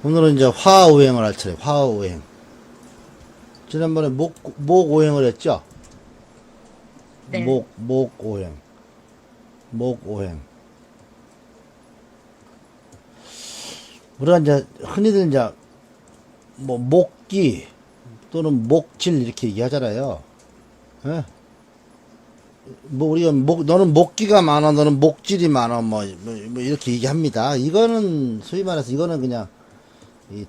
오늘은 이제 화오행을 할 차례. 화오행. 지난번에 목오행을 했죠? 네. 목오행. 목오행. 우리가 이제 흔히들 이제 뭐 목기 또는 목질 이렇게 얘기하잖아요. 예? 뭐 우리가 너는 목기가 많아, 너는 목질이 많아, 뭐 이렇게 얘기합니다. 이거는 소위 말해서 이거는 그냥 이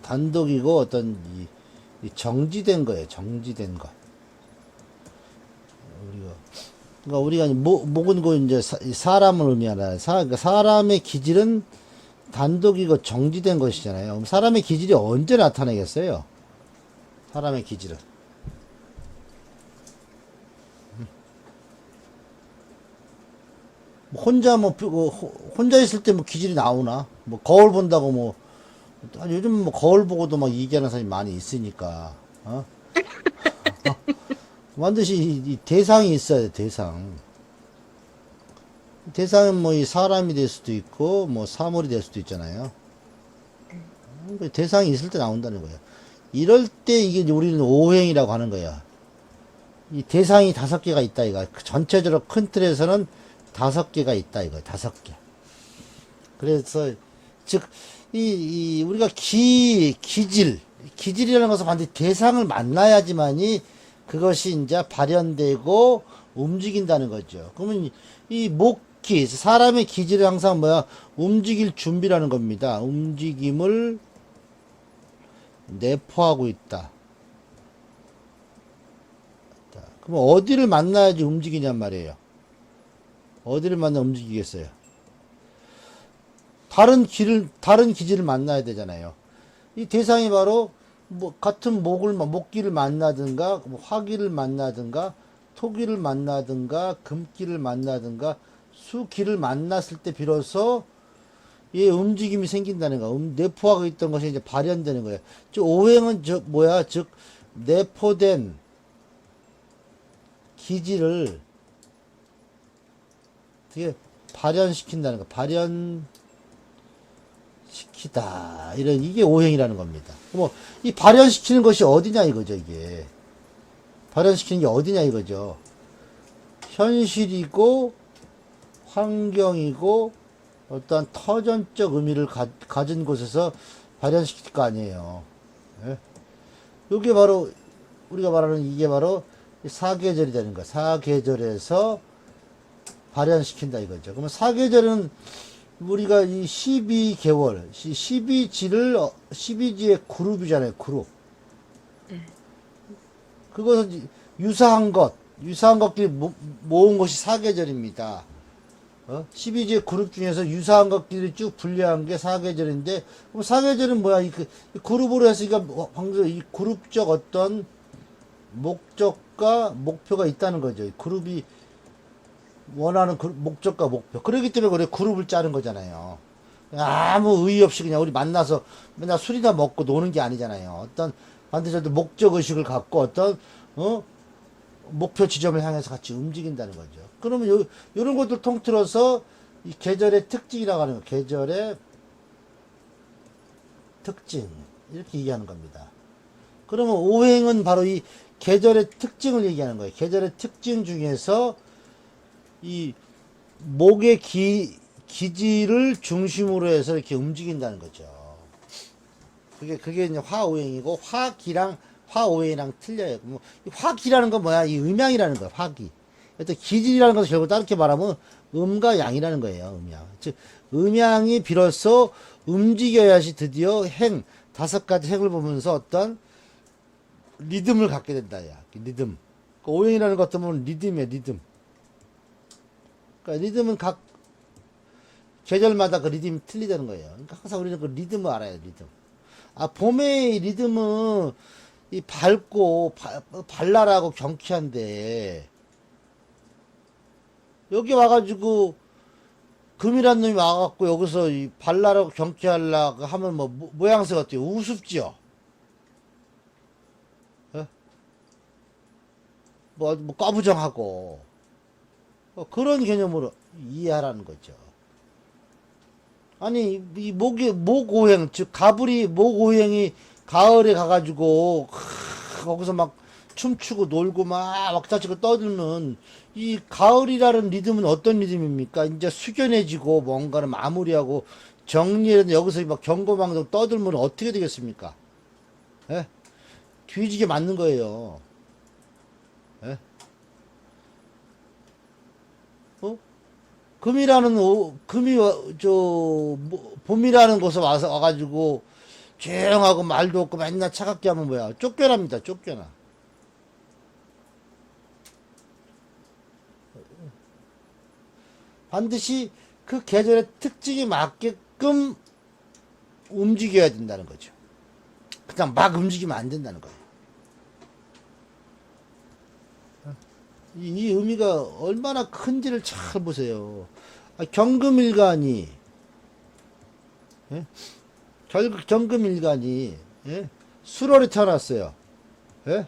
단독이고 어떤 이 정지된 거예요. 정지된 거. 그러니까 우리가 목은 그 이제 사람을 의미하나. 그러니까 사람의 기질은 단독이고 정지된 것이잖아요. 그럼 사람의 기질이 언제 나타나겠어요? 사람의 기질은. 혼자 혼자 있을 때 뭐 기질이 나오나? 뭐 거울 본다고 뭐 아니, 요즘 뭐 거울 보고도 막 얘기하는 사람이 많이 있으니까. 어? 반드시 이 대상이 있어야 돼, 대상. 대상은 뭐 이 사람이 될 수도 있고 뭐 사물이 될 수도 있잖아요. 대상이 있을 때 나온다는 거예요. 이럴 때 이게 이제 우리는 오행이라고 하는 거야. 이 대상이 5개가 있다 이거. 전체적으로 큰 틀에서는 5개가 있다 이거. 5개. 그래서 즉 우리가 기질이라는 것은 반드시 대상을 만나야지만이 그것이 이제 발현되고 움직인다는 거죠. 그러면 이 목기, 사람의 기질은 항상 뭐야? 움직일 준비라는 겁니다. 움직임을 내포하고 있다. 그럼 어디를 만나야지 움직이냔 말이에요. 어디를 만나 움직이겠어요? 다른 기질을 만나야 되잖아요. 이 대상이 바로 뭐 같은 목기를 만나든가 뭐 화기를 만나든가 토기를 만나든가 금기를 만나든가 수기를 만났을 때 비로소 이 움직임이 생긴다는 거. 내포하고 있던 것이 이제 발현되는 거예요. 즉 오행은 즉 내포된 기질을 어떻게 발현시킨다는 거. 시키다. 이게 오행이라는 겁니다. 뭐, 이 발현시키는 것이 어디냐 이거죠, 이게. 발현시키는 게 어디냐 이거죠. 현실이고, 환경이고, 어떠한 터전적 의미를 가진 곳에서 발현시킬 거 아니에요. 예? 이게 바로, 우리가 말하는 이게 바로 사계절이 되는 거야. 사계절에서 발현시킨다 이거죠. 그러면 사계절은 우리가 이 12개월, 12지의 그룹이잖아요, 그룹. 네. 그것은 유사한 것끼리 모은 것이 사계절입니다. 12지의 그룹 중에서 유사한 것끼리 쭉 분리한 게 사계절인데, 그럼 사계절은 뭐야? 이 그룹으로 해서, 방금 이 그룹적 어떤 목적과 목표가 있다는 거죠. 이 그룹이 원하는 목적과 목표. 그렇기 때문에 그래 그룹을 짜는 거잖아요. 아무 의의 없이 그냥 우리 만나서 맨날 술이나 먹고 노는 게 아니잖아요. 어떤 반드시 어떤 목적 의식을 갖고 어떤 목표 지점을 향해서 같이 움직인다는 거죠. 그러면 요런 것들 통틀어서 이 계절의 특징이라고 하는 거. 계절의 특징 이렇게 얘기하는 겁니다. 그러면 오행은 바로 이 계절의 특징을 얘기하는 거예요. 계절의 특징 중에서 이 목의 기질을 중심으로 해서 이렇게 움직인다는 거죠. 그게 이제 화오행이고 화오행이랑 틀려요. 뭐, 화기라는 건 뭐야? 이 음양이라는 거야. 화기. 어떤 기질이라는 것을 결국 다르게 말하면 음과 양이라는 거예요. 음양. 즉 음양이 비로소 움직여야지 드디어 5가지 행을 보면서 어떤 리듬을 갖게 된다. 야. 리듬. 오행이라는 것 보면 리듬이야. 리듬. 그러니까 리듬은 각 계절마다 그 리듬이 틀리다는 거예요. 그러니까 항상 우리는 그 리듬을 알아야 돼, 리듬. 봄의 리듬은 이 밝고 발랄하고 경쾌한데 여기 와가지고 금이란 놈이 와갖고 여기서 이 발랄하고 경쾌하려고 하면 뭐 모양새가 어때요? 우습지요. 예? 뭐 까부정하고 그런 개념으로 이해하라는 거죠. 아니, 이 목오행, 즉, 가불이 목오행이 가을에 가가지고, 거기서 막 춤추고 놀고 막 왁자지고 떠들면, 이 가을이라는 리듬은 어떤 리듬입니까? 이제 숙연해지고 뭔가를 마무리하고 정리해서 여기서 막 경고망동 떠들면 어떻게 되겠습니까? 예? 뒤지게 맞는 거예요. 예? 어? 봄이라는 곳에 와가지고, 조용하고 말도 없고 맨날 차갑게 하면 뭐야? 쫓겨납니다, 쫓겨나. 반드시 그 계절의 특징에 맞게끔 움직여야 된다는 거죠. 그냥 막 움직이면 안 된다는 거예요. 이 의미가 얼마나 큰지를 잘 보세요. 경금일간이, 예? 경금일간이, 예? 수월에 태어났어요. 예?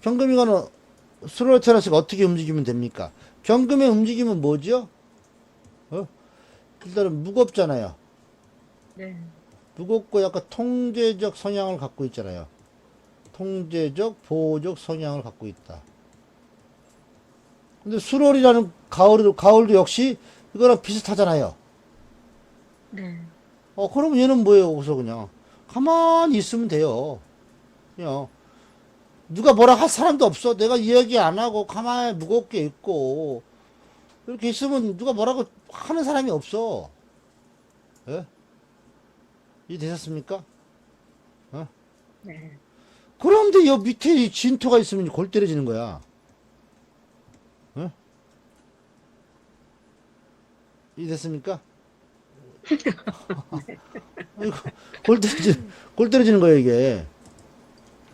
경금일간은 수월에 태어났으니까 어떻게 움직이면 됩니까? 경금의 움직임은 뭐죠? 어? 일단은 무겁잖아요. 네. 무겁고 약간 통제적 성향을 갖고 있잖아요. 통제적, 보호적 성향을 갖고 있다. 근데 수월이라는 가을도 역시 이거랑 비슷하잖아요. 네. 그러면 얘는 뭐예요? 여기서 그냥 가만히 있으면 돼요. 그냥 누가 뭐라 할 사람도 없어. 내가 이야기 안 하고 가만히 무겁게 있고 이렇게 있으면 누가 뭐라고 하는 사람이 없어. 예? 이해되셨습니까? 어? 네. 그런데 여 밑에 이 진토가 있으면 골 때려지는 거야. 어? 이해됐습니까? 이거 골 때려지는 거야, 이게.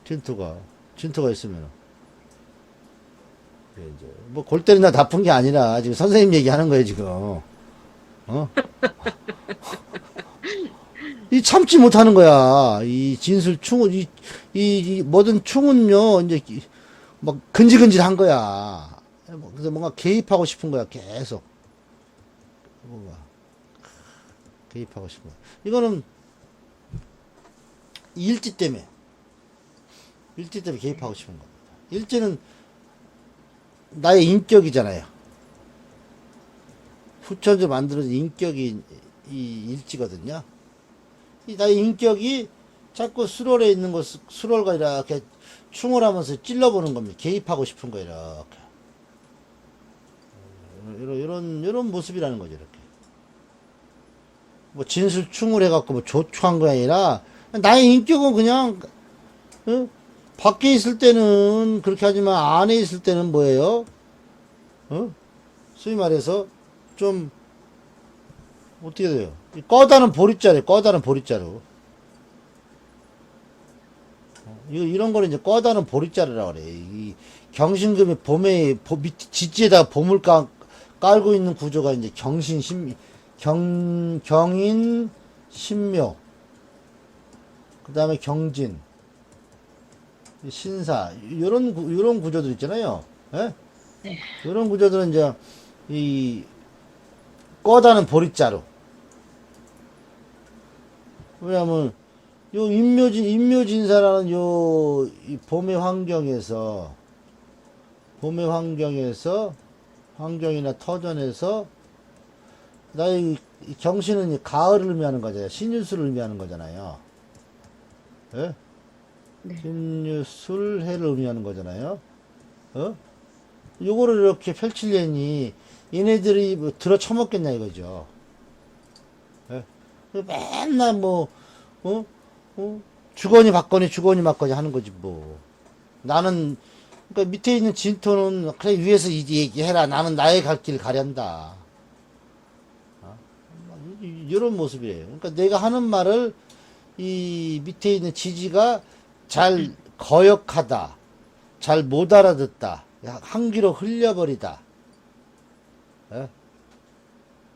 진토가 있으면. 이제 뭐 골 때린다 나쁜 게 아니라 지금 선생님 얘기하는 거예요, 지금. 이 참지 못하는 거야. 이 진술 충은 이 모든 충은요 이제 막 근질근질한 거야. 그래서 뭔가 개입하고 싶은 거야, 계속. 뭔가 개입하고 싶은 거야. 이거는 일지 때문에 개입하고 싶은 겁니다. 일지는 나의 인격이잖아요. 후천적 만들어진 인격이 이 일지거든요. 이 나의 인격이 자꾸 수월에 있는 수월과 이렇게 충월하면서 찔러보는 겁니다. 개입하고 싶은 거 이렇게. 이런 모습이라는 거죠, 이렇게. 뭐 진술 충월해갖고 뭐 조추한 거 아니라 나의 인격은 그냥 어? 밖에 있을 때는 그렇게 하지만 안에 있을 때는 뭐예요? 소위 말해서 좀 어떻게 돼요? 꺼다는 보릿자루, 꺼다는 보릿자루. 이런 거는 이제 꺼다는 보릿자루라고 그래. 이 경신금이 밑 지지에다가 봄을 깔고 있는 구조가 이제 경인, 신묘, 그 다음에 경진, 신사, 요런 구조들 있잖아요. 예? 네. 요런 구조들은 이제 이 꺼다는 보릿자루. 왜냐면 요 인묘진사라는 이 봄의 환경이나 터전에서 나의 이 경신은 가을을 의미하는 거잖아요. 신유술을 의미하는 거잖아요. 예? 네. 신유술 해를 의미하는 거잖아요. 요거를 이렇게 펼치려니 얘네들이 뭐 들어 처먹겠냐 이거죠. 예? 맨날 뭐 주거니 받거니 하는 거지 뭐. 나는 그러니까 밑에 있는 진토는 그래 위에서 얘기해라. 나는 나의 갈 길 가련다. 이런 모습이에요. 그러니까 내가 하는 말을 이 밑에 있는 지지가 잘 거역하다, 잘 못 알아듣다, 한 귀로 흘려버리다. 예?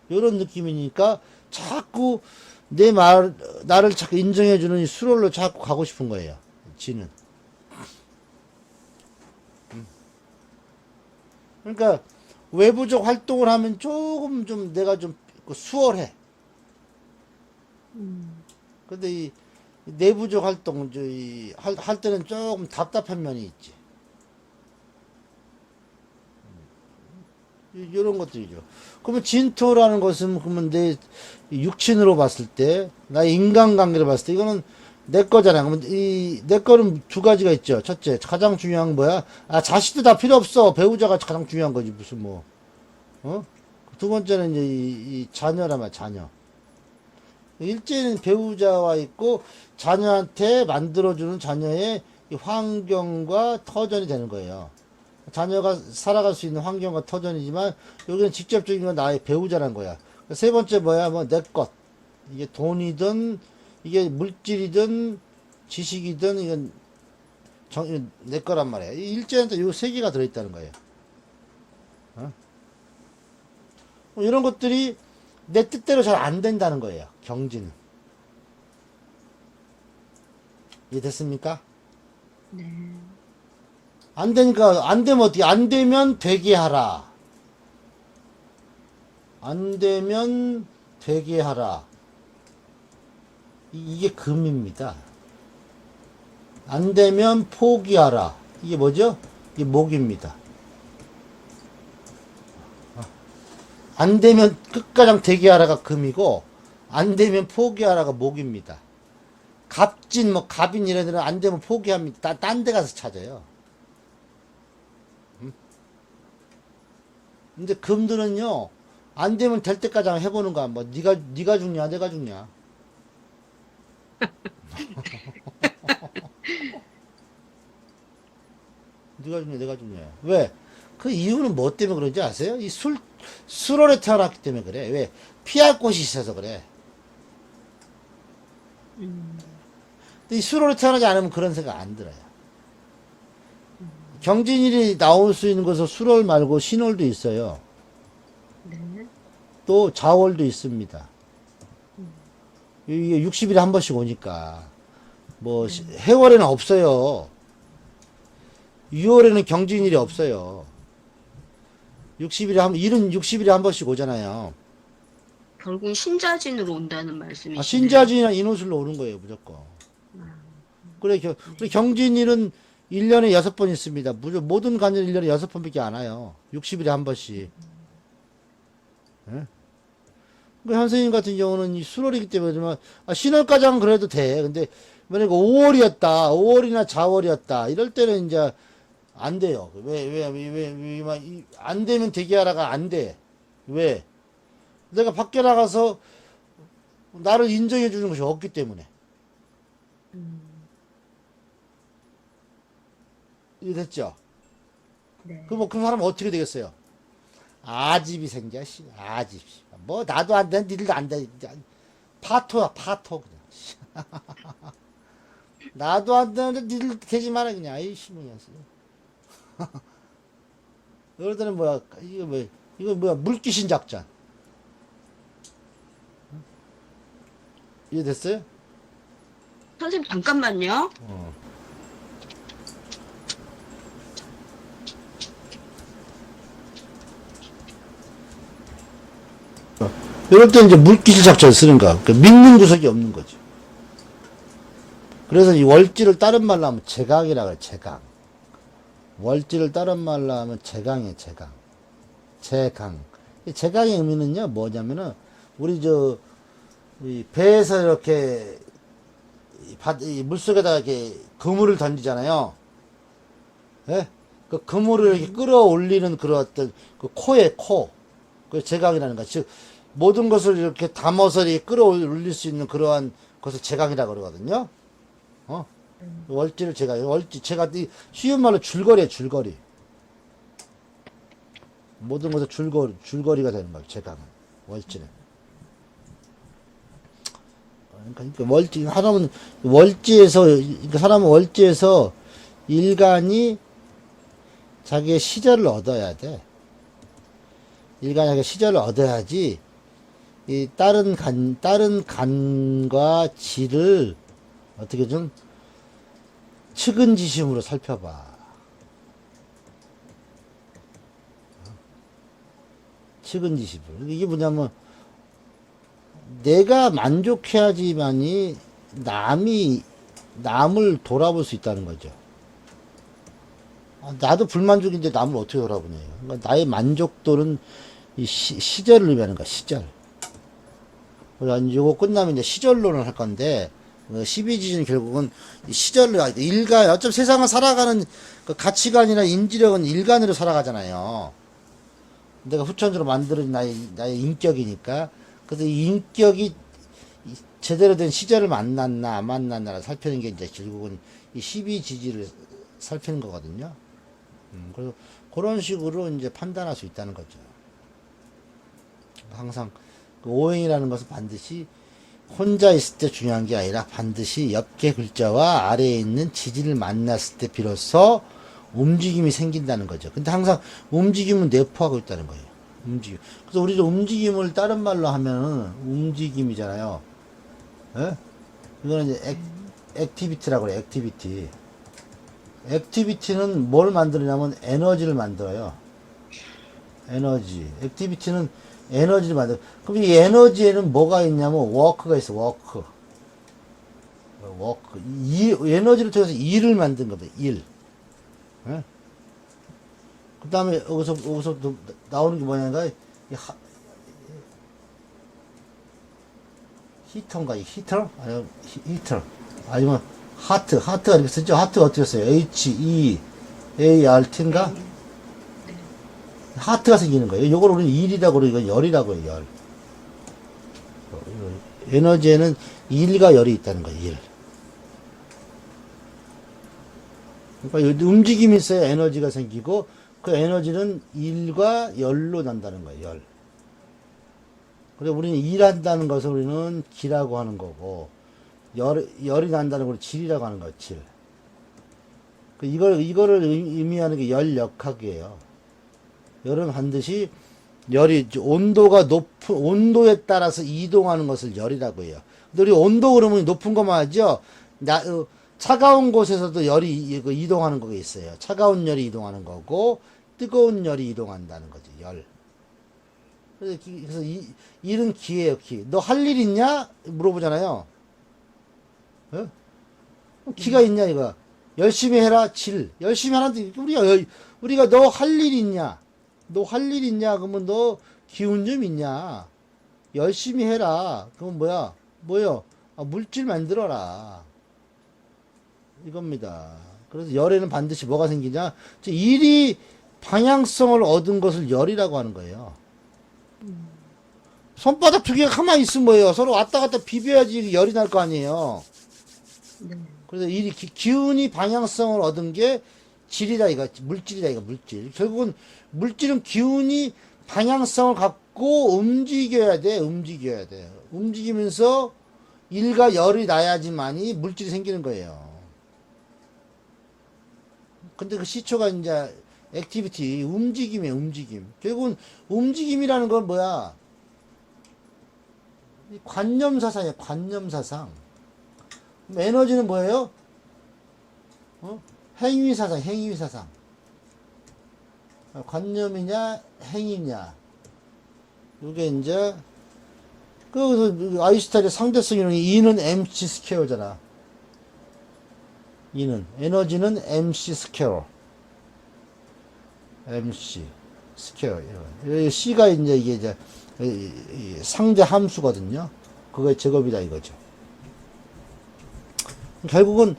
이런 느낌이니까 자꾸 나를 자꾸 인정해주는 이 수롤로 자꾸 가고 싶은 거예요. 지는. 그러니까 외부적 활동을 하면 조금 좀 내가 좀 수월해. 근데 이 내부적 활동, 할 때는 조금 답답한 면이 있지. 이런 것들이죠. 그러면 진토라는 것은, 그러면 내 육친으로 봤을 때, 나의 인간관계를 봤을 때, 이거는 내 거잖아. 그러면 내 거는 두 가지가 있죠. 첫째, 가장 중요한 건 뭐야? 아, 자식도 다 필요 없어. 배우자가 가장 중요한 거지. 무슨 뭐, 어? 두 번째는 이제 이 자녀란 말이야, 자녀. 일제는 배우자와 있고, 자녀한테 만들어주는 자녀의 이 환경과 터전이 되는 거예요. 자녀가 살아갈 수 있는 환경과 터전이지만, 여기는 직접적인 건 나의 배우자란 거야. 세 번째 뭐야? 뭐, 내 것. 이게 돈이든, 이게 물질이든, 지식이든, 이건 이건 내 거란 말이야. 이 일제한테 이 세 개가 들어있다는 거예요. 어? 이런 것들이 내 뜻대로 잘 안 된다는 거예요. 경지는. 이해됐습니까? 네. 안 되니까, 안 되면 어떻게, 안 되면 되게 하라. 안 되면 되게 하라. 이게 금입니다. 안 되면 포기하라. 이게 뭐죠? 이게 목입니다. 안 되면 끝가장 되게 하라가 금이고, 안 되면 포기하라가 목입니다. 갑진, 뭐, 갑인 이런 애들은 안 되면 포기합니다. 딴 데 가서 찾아요. 근데 금들은요, 안 되면 될 때까지 한번 해보는 거야. 뭐, 네가 죽냐, 내가 죽냐. 네가 죽냐, 내가 죽냐. 왜? 그 이유는 뭐 때문에 그런지 아세요? 이 술월에 태어났기 때문에 그래. 왜? 피할 곳이 있어서 그래. 음, 근데 이 술월에 태어나지 않으면 그런 생각 안 들어요. 경진일이 나올 수 있는 것은 술월 말고 신월도 있어요. 네. 또 자월도 있습니다. 이게 60일에 한 번씩 오니까. 뭐, 해월에는 없어요. 6월에는 경진일이 없어요. 일은 60일에 한 번씩 오잖아요. 결국 신자진으로 온다는 아, 말씀이시네요. 신자진이나 인호술로 오는 거예요, 무조건. 아, 그래, 그래 경진일은 1년에 6번 있습니다. 모든 간절 1년에 6번밖에 안 와요. 60일에 한 번씩. 예? 그 현선님 같은 경우는 이 수월이기 때문에 정말, 신월까지는 그래도 돼. 근데 만약에 5월이었다, 5월이나 자월이었다, 이럴 때는 이제 안 돼요. 안 되면 되게 하라가 안 돼. 왜? 내가 밖에 나가서 나를 인정해 주는 것이 없기 때문에. 이해됐죠? 네. 그럼 그 사람은 어떻게 되겠어요? 아집이 생겨, 아집. 뭐, 나도 안 돼, 니들도 안 돼. 파토야, 파토, 그냥. 나도 안 되는데 니들 되지 마라, 그냥. 아이, 신문이었어. 너희들은 뭐야, 이거 뭐야, 물귀신 작전. 이해됐어요? 선생님, 잠깐만요. 이럴 때 이제 물귀신 작전을 쓰는 거야. 그러니까 믿는 구석이 없는 거지. 그래서 이 월지를 다른 말로 하면 제강이라 그래, 제강. 월지를 다른 말로 하면 제강이에요, 제강. 제강. 이 제강의 의미는요, 뭐냐면은, 우리 이 배에서 이렇게, 이 물속에다가 이렇게 그물을 던지잖아요. 예? 그 그물을 이렇게 끌어올리는 그런 어떤, 그 코에 코. 그 제강이라는 거. 즉, 모든 것을 이렇게 담아서 이렇게 끌어올릴 수 있는 그러한 것을 제강이라고 그러거든요. 어? 월지를 제가 쉬운 말로 줄거리에 줄거리. 모든 것을 줄거리가 되는 거예요, 제강은. 월지는. 그러니까 사람은 월지에서 일간이 자기의 시절을 얻어야 돼. 일간이 자기의 시절을 얻어야지, 이 다른 간과 질을 어떻게 좀 측은지심으로 살펴봐. 측은지시불. 이게 뭐냐면, 내가 만족해야지만이 남을 돌아볼 수 있다는 거죠. 나도 불만족인데 남을 어떻게 돌아보냐. 그러니까 나의 만족도는 이 시절을 의미하는 거야, 시절. 그래서 이거 끝나면 이제 시절론을 할 건데, 12지는 결국은 이 시절을, 일간, 어차피 세상을 살아가는 그 가치관이나 인지력은 일간으로 살아가잖아요. 내가 후천적으로 만들어진 나의 인격이니까. 그래서 이 인격이 제대로 된 시절을 만났나, 안 만났나를 살피는 게 이제 결국은 이 12지지를 살피는 거거든요. 그래서 그런 식으로 이제 판단할 수 있다는 거죠. 항상 그 오행이라는 것은 반드시 혼자 있을 때 중요한 게 아니라 반드시 옆에 글자와 아래에 있는 지지를 만났을 때 비로소 움직임이 생긴다는 거죠. 근데 항상 움직임은 내포하고 있다는 거예요. 움직임. 그래서 우리도 움직임을 다른 말로 하면은 움직임이잖아요. 예? 이거는 이제 액티비티라고 그래요. 액티비티. 액티비티는 뭘 만드느냐면 에너지를 만들어요. 에너지. 액티비티는 에너지를 만들어. 그럼 이 에너지에는 뭐가 있냐면 워크가 있어. 워크. 이 에너지를 통해서 일을 만든 겁니다. 일. 예? 그 다음에 여기서 나오는 게 뭐냐면 히터인가? 히터? 아니면 히터. 아니면 하트가 이렇게 쓰죠? 하트가 어떻게 써요? HEART인가? 하트가 생기는 거예요. 이걸 우리는 일이라고 그러고, 이건 열이라고 해요, 열. 에너지에는 일과 열이 있다는 거예요, 일. 그러니까 움직임이 있어야 에너지가 생기고, 그 에너지는 일과 열로 난다는 거예요, 열. 그래서 우리는 일한다는 것을 우리는 기라고 하는 거고, 열이 난다는 걸 질이라고 하는 거예요, 질. 이거를 의미하는 게 열역학이에요. 열은 반드시 열이 온도에 따라서 이동하는 것을 열이라고 해요. 근데 우리 온도 그러면 높은 것만 하죠. 차가운 곳에서도 열이 이동하는 거가 있어요. 차가운 열이 이동하는 거고 뜨거운 열이 이동한다는 거죠. 열. 그래서 일은 기예요. 기. 너 할 일 있냐? 물어보잖아요. 어? 기가 있냐 이거. 열심히 해라. 질. 열심히 하라는데 우리가 너 할 일 있냐? 너 할 일 있냐? 그러면 너 기운 좀 있냐? 열심히 해라. 그건 뭐요? 물질 만들어라. 이겁니다. 그래서 열에는 반드시 뭐가 생기냐? 일이 방향성을 얻은 것을 열이라고 하는 거예요. 손바닥 두 개가 가만히 있으면 뭐예요? 서로 왔다 갔다 비벼야지 열이 날 거 아니에요. 그래서 기운이 방향성을 얻은 게 질이다 이거, 물질이다 이거, 물질. 결국은 물질은 기운이 방향성을 갖고 움직여야 돼. 움직이면서 일과 열이 나야지만이 물질이 생기는 거예요. 근데 그 시초가 이제 액티비티, 움직임이에요, 움직임. 결국은 움직임이라는 건 뭐야? 관념사상이에요, 관념사상. 에너지는 뭐예요? 행위사상. 관념이냐, 행위냐. 이게 이제, 그래서 아인슈타인의 상대성 이론이 E는 MC 스퀘어잖아. E는. 에너지는 MC 스퀘어. MC 스퀘어. C가 이제 상대 함수거든요. 그거의 제곱이다 이거죠. 결국은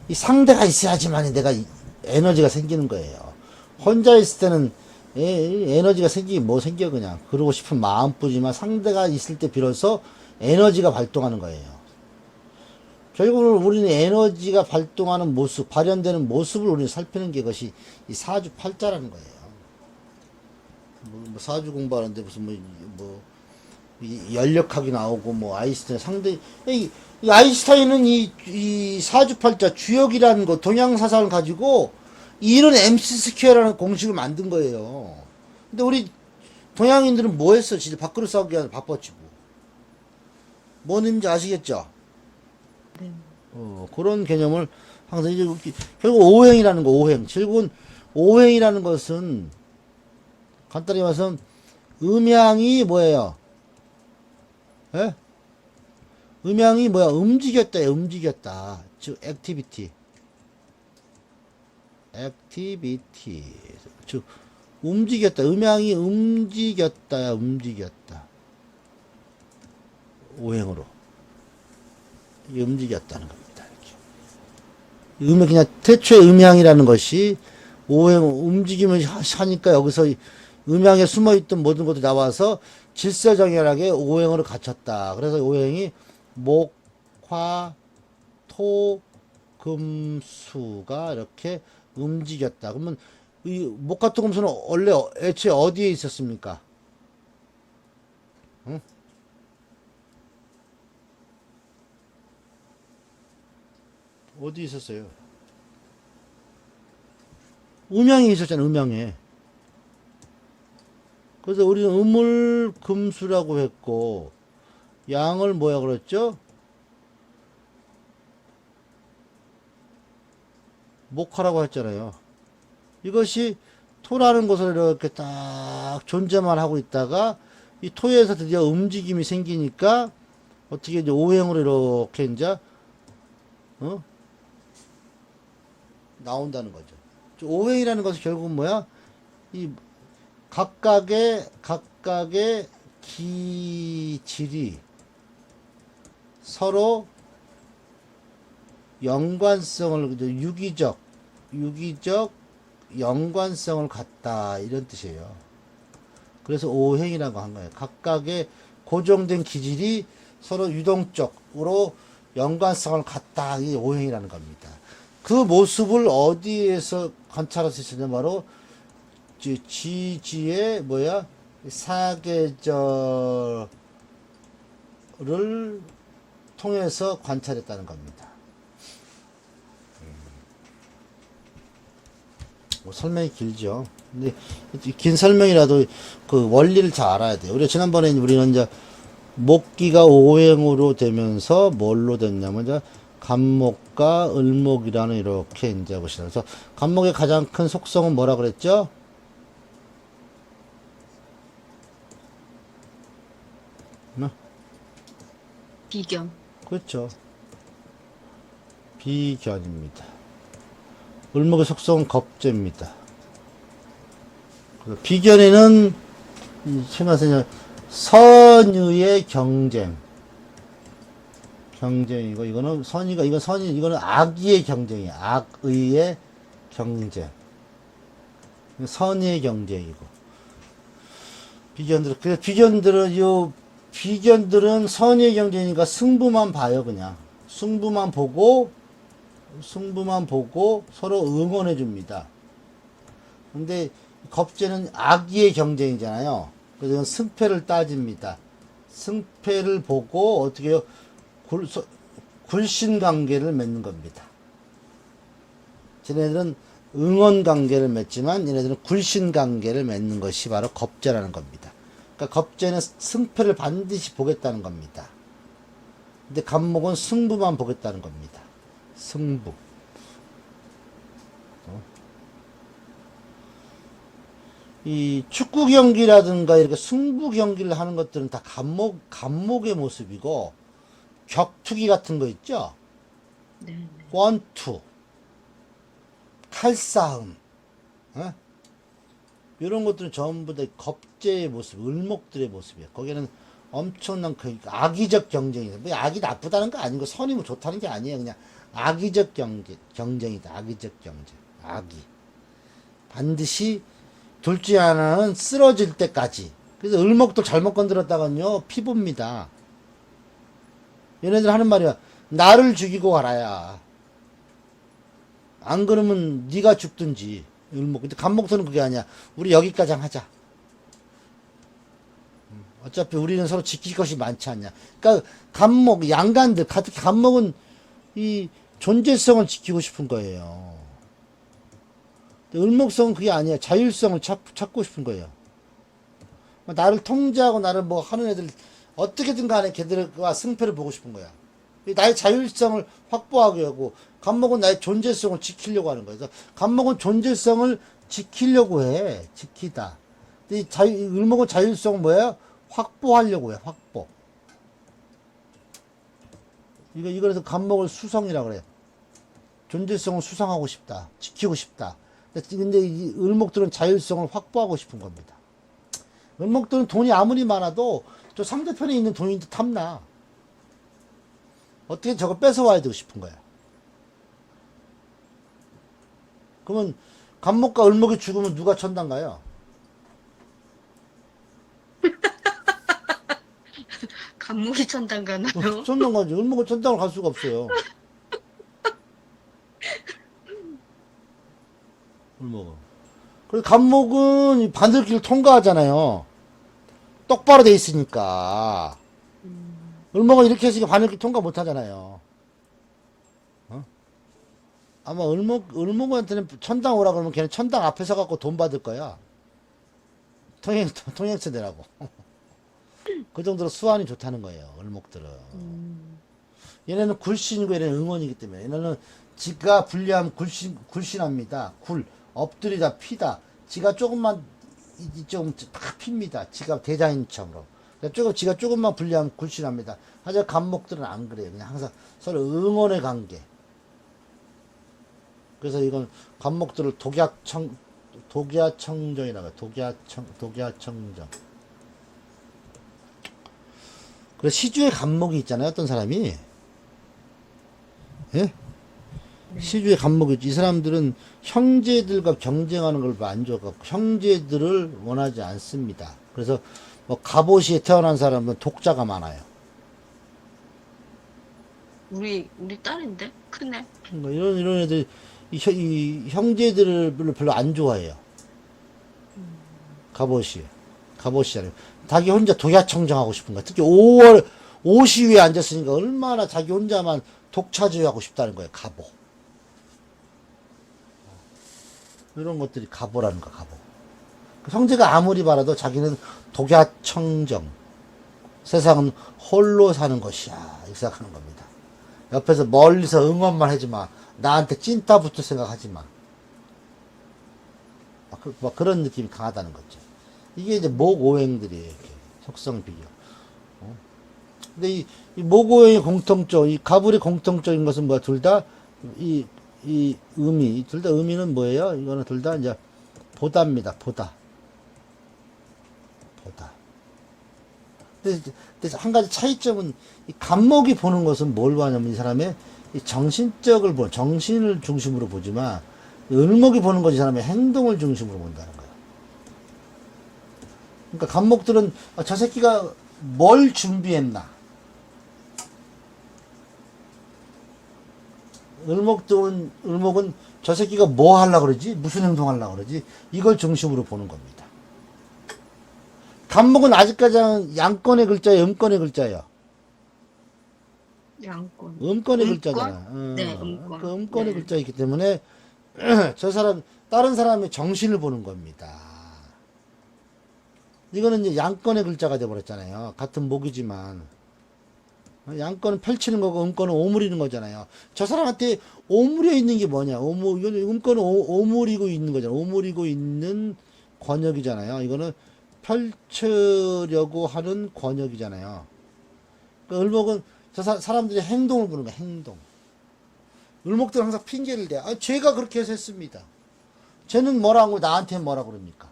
이 상대가 있어야지만 내가 에너지가 생기는 거예요. 혼자 있을 때는 에너지가 생기긴 뭐 생겨 그냥. 그러고 싶은 마음뿐이지만 상대가 있을 때 비로소 에너지가 발동하는 거예요. 결국은 우리는 에너지가 발동하는 모습, 발현되는 모습을 우리는 살피는 게 그것이 이 사주팔자라는 거예요. 뭐 사주 공부하는데 무슨 연력학이 나오고 아인슈타인 상대 이 아인슈타인은 이 사주팔자 주역이라는 거 동양사상을 가지고 이런 MC 스퀘어라는 공식을 만든 거예요. 근데 우리 동양인들은 뭐 했어? 진짜 밖으로 싸우기 위해 바빴지 뭐. 뭔 의미인지 아시겠죠? 네. 그런 개념을 항상 이제 결국 오행이라는 거, 오행. 결국은 오행이라는 것은 간단히 말해서 음양이 뭐예요? 예? 음양이 뭐야? 움직였다, 움직였다. 즉, 액티비티. 즉, 움직였다. 음양이 움직였다, 움직였다. 오행으로. 이게 움직였다는 겁니다. 이렇게. 그냥 태초의 음양이라는 것이 오행, 움직임을 하니까 여기서 음양에 숨어있던 모든 것들이 나와서 질서정연하게 오행으로 갇혔다. 그래서 오행이 목, 화, 토, 금, 수가 이렇게 움직였다. 그러면 이 목화, 토, 금, 수는 원래 애초에 어디에 있었습니까? 응? 어디 있었어요? 음양에 있었잖아요, 음양에. 그래서 우리는 음을 금수라고 했고, 양을 뭐야 그랬죠? 목화라고 했잖아요. 이것이 토라는 것을 이렇게 딱 존재만 하고 있다가, 이 토에서 드디어 움직임이 생기니까, 어떻게 이제 오행으로 이렇게 이제, 나온다는 거죠. 오행이라는 것은 결국은 뭐야? 이 각각의 기질이 서로 연관성을, 유기적 연관성을 갖다, 이런 뜻이에요. 그래서 오행이라고 한 거예요. 각각의 고정된 기질이 서로 유동적으로 연관성을 갖다, 이 오행이라는 겁니다. 그 모습을 어디에서 관찰할 수 있었냐, 바로 지지의 뭐야 사계절을 통해서 관찰했다는 겁니다. 뭐 설명이 길죠. 근데 긴 설명이라도 그 원리를 잘 알아야 돼요. 우리가 지난번에 우리는 이제 목기가 오행으로 되면서 뭘로 됐냐면 이제 간목과 을목이라는 이렇게 이제 보시다. 그래서 간목의 가장 큰 속성은 뭐라 그랬죠? 비견. 그렇죠. 비견입니다. 을목의 속성은 겁재입니다. 비견에는 생각하세요. 선의의 경쟁이고, 이거는 이거는 악의의 경쟁이에요. 악의의 경쟁. 선의의 경쟁이고. 그래서 비견들은 선의의 경쟁이니까 승부만 봐요, 그냥. 승부만 보고 서로 응원해 줍니다. 근데 겁재는 악의의 경쟁이잖아요. 그래서 승패를 따집니다. 승패를 보고 어떻게 해요? 굴신 관계를 맺는 겁니다. 쟤네들은 응원 관계를 맺지만 얘네들은 굴신 관계를 맺는 것이 바로 겁재라는 겁니다. 그러니까 겁재는 승패를 반드시 보겠다는 겁니다. 근데 간목은 승부만 보겠다는 겁니다. 승부. 이 축구 경기라든가 이렇게 승부 경기를 하는 것들은 다 간목의 모습이고, 격투기 같은 거 있죠? 네. 원투, 칼싸움, 이런 것들은 전부 다 겁재의 모습, 을목들의 모습이에요. 거기는 엄청난 악의적 경쟁이다. 뭐 악이 나쁘다는 거 아니고 선이 뭐 좋다는 게 아니에요. 그냥 악의적 경쟁이다. 악의적 경쟁. 악의. 반드시 둘 중에 하나는 쓰러질 때까지. 그래서 을목도 잘못 건드렸다간요, 피부입니다. 얘네들 하는 말이야. 나를 죽이고 가라야. 안 그러면 네가 죽든지. 을목. 근데 간목서는 그게 아니야. 우리 여기까지 하자. 어차피 우리는 서로 지킬 것이 많지 않냐. 그러니까 간목, 양간들, 특히 간목은 이 존재성을 지키고 싶은 거예요. 을목성은 그게 아니야. 자율성을 찾고 싶은 거예요. 나를 통제하고 나를 뭐 하는 애들, 어떻게든 간에 걔들과 승패를 보고 싶은 거야. 나의 자율성을 확보하게 하고, 간목은 나의 존재성을 지키려고 하는 거예요. 그래서 간목은 존재성을 지키려고 해. 지키다. 근데 이 을목은 자율성은 뭐예요? 확보하려고 해요. 확보. 이거 그래서 간목을 수성이라고 그래요. 존재성을 수성하고 싶다. 지키고 싶다. 근데 이 을목들은 자율성을 확보하고 싶은 겁니다. 을목들은 돈이 아무리 많아도 저 상대편에 있는 돈인데 탐나. 어떻게 저거 뺏어와야 되고 싶은 거야. 그러면 간목과 을목이 죽으면 누가 천당 가요? 간목이 천당 가나요? 천당 가지. 을목은 천당을 갈 수가 없어요. 을목은. 그리고 간목은 바늘길을 통과하잖아요. 똑바로 돼 있으니까. 을목은 이렇게 해서 바늘길 통과 못 하잖아요. 어? 아마 을목한테는 천당 오라 그러면 걔는 천당 앞에 서 갖고 돈 받을 거야. 통행세 내라고. 그 정도로 수완이 좋다는 거예요, 을목들은. 얘네는 굴신이고 얘네는 응원이기 때문에. 얘네는 지가 불리하면 굴신합니다. 엎드리다 피다. 지가 조금만, 조금 팍 핍니다. 지가 대장인처럼. 지가 조금만 불리하면 굴신합니다. 하지만 간목들은 안 그래요. 그냥 항상 서로 응원의 관계. 그래서 이건 간목들을 독야청정이라고 해요. 독야청정. 그래서 시주에 간목이 있잖아요. 어떤 사람이. 예? 시주에 간목이 있지. 이 사람들은 형제들과 경쟁하는 걸 안 좋아하고 형제들을 원하지 않습니다. 그래서 뭐 갑옷이 태어난 사람은 독자가 많아요. 우리 딸인데? 크네. 뭐 이런 애들 이 형제들을 별로 안 좋아해요. 갑옷이잖아요. 자기 혼자 독야청정하고 싶은 거야. 특히 5시 위에 앉았으니까 얼마나 자기 혼자만 독차지하고 싶다는 거예요. 갑옷. 이런 것들이 갑오라는 거야. 갑오. 형제가 아무리 바라도 자기는 독야청정. 세상은 홀로 사는 것이야. 이렇게 생각하는 겁니다. 옆에서 멀리서 응원만 하지 마. 나한테 찐따부터 생각하지 마. 막 그런 느낌이 강하다는 거죠. 이게 이제 목오행들이에요. 이렇게. 속성 비교. 근데 이 목오행의 공통점, 이 가불의 공통적인 것은 뭐야? 둘 다, 이 의미, 둘 다 의미는 뭐예요? 이거는 둘 다 이제 보다입니다. 보다. 근데 한 가지 차이점은 이 간목이 보는 것은 뭘 봐냐면 이 사람의 이 정신을 중심으로 보지만 을목이 보는 것이 이 사람의 행동을 중심으로 본다는 거예요. 그러니까 간목들은 저 새끼가 뭘 준비했나? 을목은 저 새끼가 뭐 하려고 그러지? 무슨 행동 하려고 그러지? 이걸 중심으로 보는 겁니다. 간목은 아직까지는 양권의 글자예요, 음권의 글자예요. 양권. 음권의 음권? 글자잖아. 네, 음권. 그 음권의 네. 글자이기 때문에 다른 사람의 정신을 보는 겁니다. 이거는 이제 양권의 글자가 되어버렸잖아요. 같은 목이지만. 양권은 펼치는 거고 음권은 오므리는 거잖아요. 저 사람한테 오므려 있는 게 뭐냐? 이거는 음권은 오므리고 있는 거잖아요. 오므리고 있는 권역이잖아요. 이거는 펼치려고 하는 권역이잖아요. 그러니까 을목은 사람들의 행동을 보는 거야. 행동. 을목들은 항상 핑계를 대. 쟤가 그렇게 해서 했습니다. 쟤는 뭐라고 나한테 뭐라 그럽니까?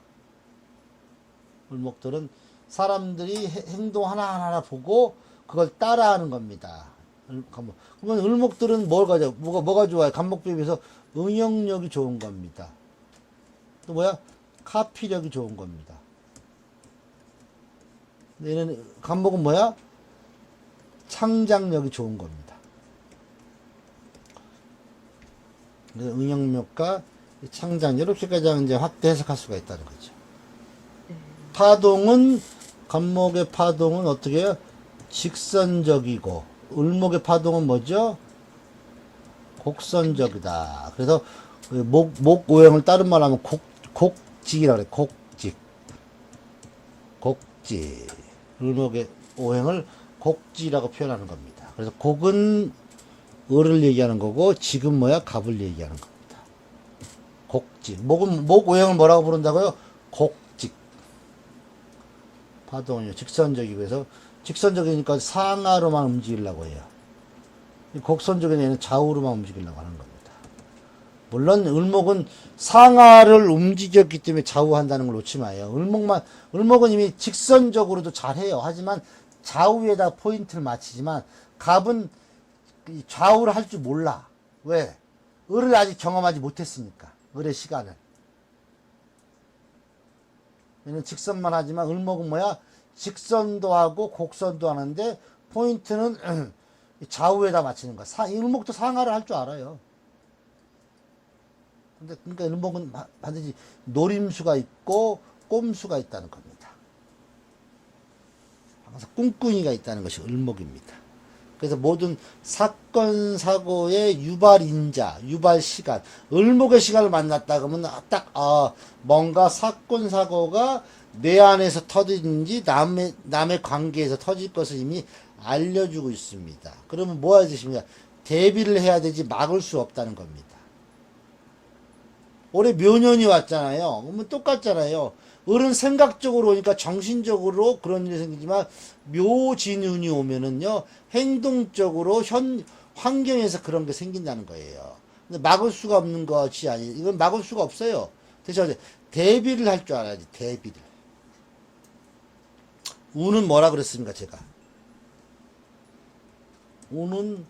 을목들은 사람들이 행동 하나하나 보고 그걸 따라하는 겁니다. 그러면 을목들은 뭐가 좋아요? 간목비에 비해서 응용력이 좋은 겁니다. 또 뭐야? 카피력이 좋은 겁니다. 얘는 간목은 뭐야? 창작력이 좋은 겁니다. 응용력과 창작 이렇게까지 이제 확대 해석할 수가 있다는 거죠. 파동은 간목의 파동은 어떻게 해요? 직선적이고 을목의 파동은 뭐죠? 곡선적이다. 그래서 목오행을 다른 말로 하면 곡직이라고 그래. 곡직. 을목의 오행을 곡지라고 표현하는 겁니다. 그래서 곡은 을을 얘기하는 거고 직은 뭐야? 갑을 얘기하는 겁니다. 곡직. 목 오행을 뭐라고 부른다고요? 곡직. 파동이요. 직선적이고 해서 직선적이니까 상하로만 움직이려고 해요. 곡선적인 애는 좌우로만 움직이려고 하는 겁니다. 물론 을목은 상하를 움직였기 때문에 좌우한다는 걸 놓지 마요. 을목은 이미 직선적으로도 잘해요. 하지만 좌우에다 포인트를 맞추지만 갑은 좌우를 할 줄 몰라. 왜? 을을 아직 경험하지 못했으니까. 을의 시간을. 얘는 직선만 하지만 을목은 뭐야? 직선도 하고 곡선도 하는데 포인트는 좌우에다 맞추는 거야. 을목도 상하를 할 줄 알아요. 근데 그러니까 을목은 반드시 노림수가 있고 꼼수가 있다는 겁니다. 항상 꿍꿍이가 있다는 것이 을목입니다. 그래서 모든 사건 사고의 유발 인자, 유발 시간, 을목의 시간을 만났다 그러면 딱 뭔가 사건 사고가 내 안에서 터지는지 남의 관계에서 터질 것을 이미 알려주고 있습니다. 그러면 뭐 해야 되십니까? 대비를 해야 되지 막을 수 없다는 겁니다. 올해 묘년이 왔잖아요. 그러면 똑같잖아요. 을은 생각적으로 오니까 정신적으로 그런 일이 생기지만 묘진운이 오면은요 행동적으로 환경에서 그런 게 생긴다는 거예요. 근데 막을 수가 없는 것이 아니에요. 이건 막을 수가 없어요. 대신 대비를 할 줄 알아야지. 대비를. 운은 뭐라 그랬습니까 제가? 운은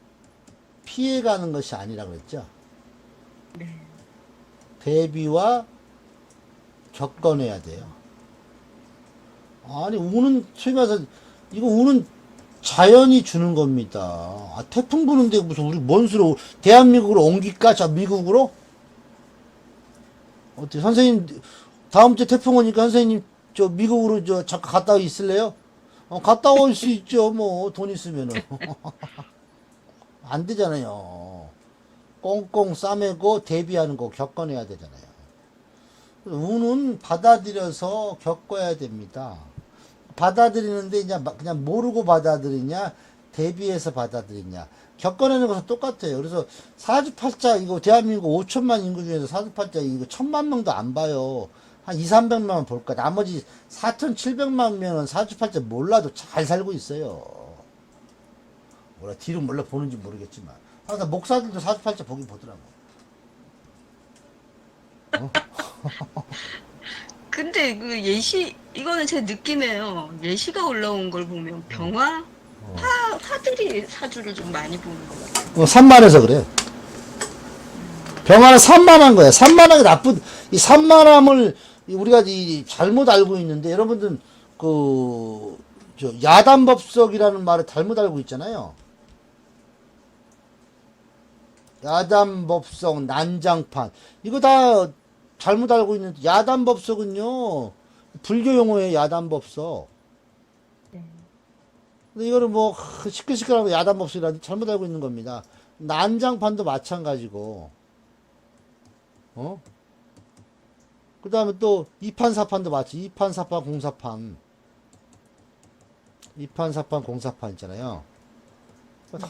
피해가는 것이 아니라 그랬죠. 네. 대비와 겪어내야 돼요. 아니, 운은, 소위 말해서, 이거 운은 자연이 주는 겁니다. 태풍 부는데 무슨 우리 뭔 수로, 대한민국으로 옮길까? 저 미국으로? 어떻게, 선생님, 다음 주에 태풍 오니까 선생님, 저 미국으로 잠깐 갔다 있을래요? 갔다 올 수 있죠. 뭐, 돈 있으면은. 안 되잖아요. 꽁꽁 싸매고 대비하는 거 겪어내야 되잖아요. 운은 받아들여서 겪어야 됩니다. 받아들이는데 이제 그냥 모르고 받아들이냐, 대비해서 받아들이냐. 겪어내는 것은 똑같아요. 그래서 사주팔자, 이거 대한민국 5천만 인구 중에서 사주팔자 이거 1,000만 명도 안 봐요. 한 2, 300만 볼까. 나머지 4,700만 명은 사주팔자 몰라도 잘 살고 있어요. 몰라, 뒤로 몰라 보는지 모르겠지만. 항상 목사들도 사주팔자 보긴 보더라고. 근데 그 이거는 제 느낌이에요. 예시가 올라온 걸 보면 화들이 사주를 좀 많이 보는 것 같아요. 산만해서 그래. 병화는 산만한 거야. 산만하게 이 산만함을 우리가 잘못 알고 있는데, 여러분들, 야단법석이라는 말을 잘못 알고 있잖아요. 야단법석, 난장판. 이거 다 잘못 알고 있는데, 야단법석은요, 불교 용어예요, 야단법석. 근데 이거를 뭐, 시끌시끌하고 야단법석이라도 잘못 알고 있는 겁니다. 난장판도 마찬가지고, 그 다음에 또, 이판사판도 마치, 이판사판, 공사판. 이판사판, 공사판 있잖아요.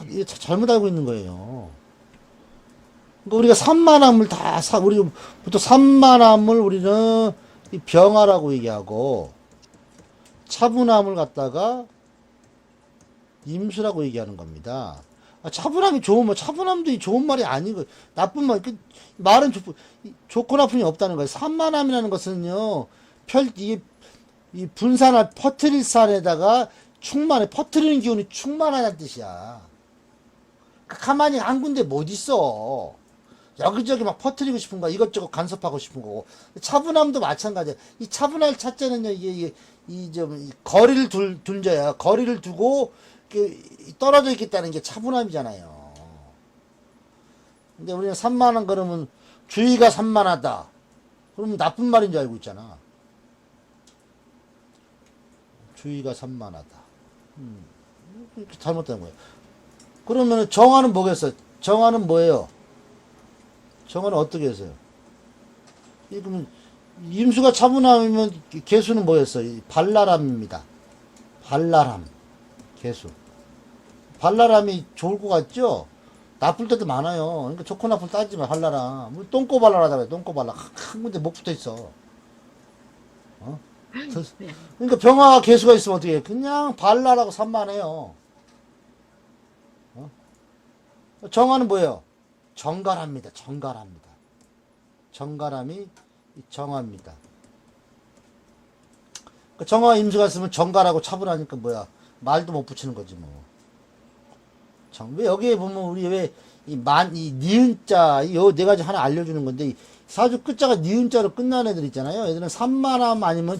이게 잘못 알고 있는 거예요. 그러니까 우리가 산만함을 우리 보통 산만함을 우리는 이 병화라고 얘기하고, 차분함을 갖다가 임수라고 얘기하는 겁니다. 차분함이 차분함도 좋은 말이 아니고, 나쁜 말, 말은 좋고 나쁨이 없다는 거예요. 산만함이라는 것은요, 이 분산할 퍼트릴 산에다가 퍼트리는 기운이 충만하다는 뜻이야. 가만히 한 군데 못 있어. 여기저기 막 퍼뜨리고 싶은 거야. 이것저것 간섭하고 싶은 거고. 차분함도 마찬가지야. 이 차분할 차자는요, 이 거리를 둔자야. 거리를 두고, 떨어져 있겠다는 게 차분함이잖아요. 근데 우리는 산만한 그러면, 주의가 산만하다. 그러면 나쁜 말인 줄 알고 있잖아. 주의가 산만하다. 잘못된 거예요. 그러면 정화는 뭐겠어? 정화는 뭐예요? 정화는 어떻게 했어요? 그러면 임수가 차분함이면 개수는 뭐였어요? 발랄함입니다. 발랄함. 개수. 발랄함이 좋을 것 같죠? 나쁠 때도 많아요. 그러니까 좋고 나쁠 따지지 마, 발랄함. 똥꼬 발랄하다 그래, 똥꼬 발랄. 한 군데 못 붙어 있어. 네. 그러니까 병화가 개수가 있으면 어떻게 해? 그냥 발랄하고 산만해요. 어? 정화는 뭐예요? 정갈합니다. 정갈합니다. 정갈함이 정화입니다. 그 정화 임수가 있으면 정갈하고 차분하니까 뭐야? 말도 못 붙이는 거지 뭐. 왜 여기에 보면 우리 왜 이 니은자 네 가지 하나 알려주는 건데 이 사주 끝자가 니은자로 끝나는 애들 있잖아요. 애들은 산만함 아니면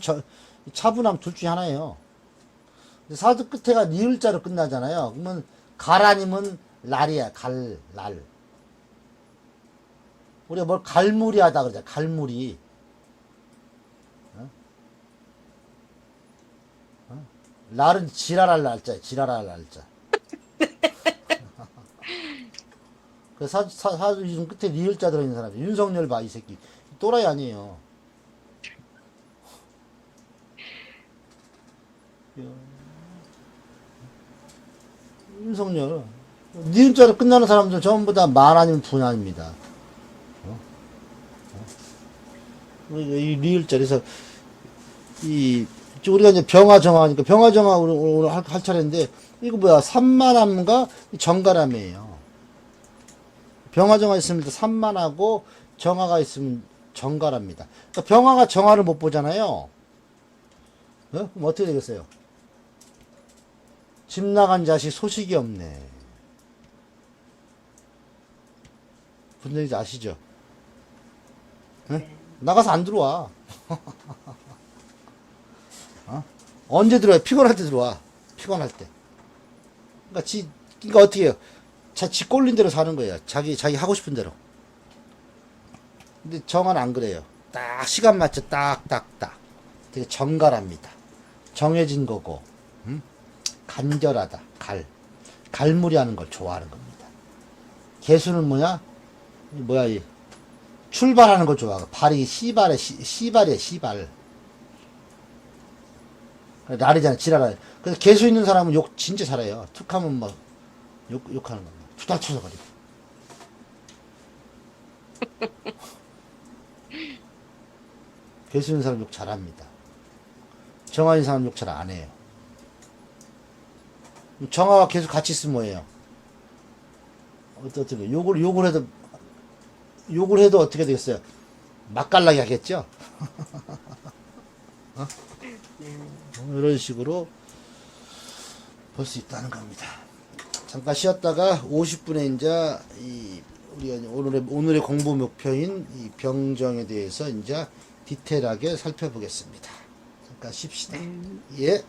차분함 둘 중에 하나예요. 근데 사주 끝에가 니을자로 끝나잖아요. 그러면 갈 아니면 랄이야. 랄. 우리가 뭘 갈무리하다 그러잖아. 갈무리. 어? 어? 랄은 지랄할 날자. 지랄할 날자. 그 사주 이름 끝에 리을자 들어있는 사람이 윤석열 봐 이 새끼 또라이 아니에요. 윤석열 니은자로 끝나는 사람들 전부 다 만 아니면 분 아닙니다. 이 리을자 그래서 이 우리가 이제 병화정화니까 병화정화 오늘 할 차례인데 이거 뭐야 산만함과 정갈함이에요. 병화정화 있으면 산만하고 정화가 있으면 정갈합니다. 그러니까 병화가 정화를 못 보잖아요. 어? 그럼 어떻게 되겠어요? 집 나간 자식 소식이 없네. 무슨 얘기인지 아시죠? 응? 나가서 안 들어와. 어? 언제 들어와? 피곤할 때 들어와. 피곤할 때. 그러니까 어떻게 해요? 지 꼴린 대로 사는 거예요. 자기 하고 싶은 대로. 근데 정은 안 그래요. 딱 시간 맞춰 딱. 되게 정갈합니다. 정해진 거고, 간절하다. 갈무리하는 걸 좋아하는 겁니다. 개수는 뭐야, 출발하는 걸 좋아하고, 발이 시발이야, 시발. 날이잖아, 지랄해. 그래서 개수 있는 사람은 욕 진짜 잘해요. 툭 하면 욕하는 겁니다. 투닥투닥거리고. 개수 있는 사람 욕 잘합니다. 정화 있는 사람 욕 잘 안 해요. 정화와 개수 같이 있으면 뭐예요? 어떻게 욕을 해도 어떻게 되겠어요? 맛깔나게 하겠죠? 어? 이런 식으로 볼 수 있다는 겁니다. 잠깐 쉬었다가 50분에 이제 우리가 오늘의 공부 목표인 이 병정에 대해서 이제 디테일하게 살펴보겠습니다. 잠깐 쉽시다. 예.